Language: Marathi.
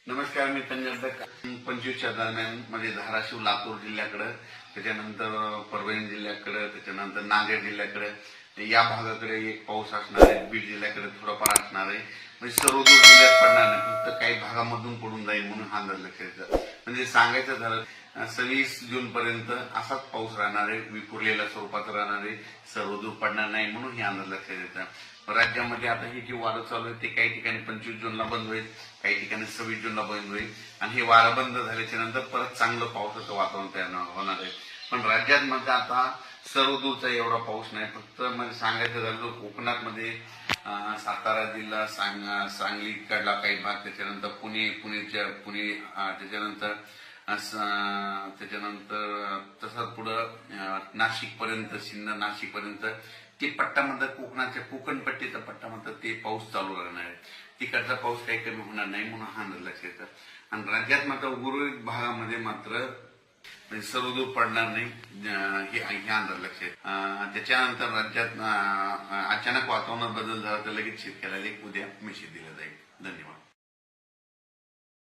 नमस्कार, मी पंजाब 25च्या दरम्यान म्हणजे धाराशिव लातूर जिल्ह्याकडे, त्याच्यानंतर परभणी जिल्ह्याकडे, त्याच्यानंतर नांदेड जिल्ह्याकडे या भागाकडे एक पाऊस असणार आहे. बीड जिल्ह्याकडे थोडाफार असणार आहे. म्हणजे सर्व जिल्ह्यात पडणार नाही, फक्त काही भागामधून पडून जाईल म्हणून हा अंदाज लक्षात घ्यायचा. म्हणजे सांगायचं झालं 26 जून पर्यंत असाच पाऊस राहणार आहे, विखुरलेल्या स्वरूपात राहणार आहे, सर्वदूर पडणार नाही म्हणून हे अंदाज लक्षात घ्यायचा. राज्यामध्ये आता ही जी वारं चालू आहे ते काही ठिकाणी 25 जूनला बंद होईल, काही ठिकाणी 26 जूनला बंद होईल आणि हे वारं बंद झाल्याच्या नंतर परत चांगलं पावसाचं वातावरण तयार होणार आहे. पण राज्यात मध्ये आता सर्वदूरचा एवढा पाऊस नाही. फक्त म्हणजे सांगायचं झालं तर कोकणात मध्ये सातारा जिल्हा, सांगली कडला काही भाग, त्याच्यानंतर पुणे त्याच्यानंतर तसंच पुढं नाशिक पर्यंत, सिन्नर नाशिक पर्यंत ते पट्टा म्हणतात, कोकणाच्या कोकण पट्टीचा पट्टा म्हणतात, ते पाऊस चालू राहणार आहे. तिकडचा पाऊस काही कमी होणार नाही म्हणून हा अंदाज लक्षात येतात. आणि राज्यात मात्र उर्वरित भागामध्ये मात्र म्हणजे सर्वदूर पडणार नाही, हे अंदाज लक्षात. त्याच्यानंतर राज्यात अचानक वातावरणात बदल झाला तर लगेच शेतकऱ्याला एक उद्या मेसेज दिला जाईल. धन्यवाद.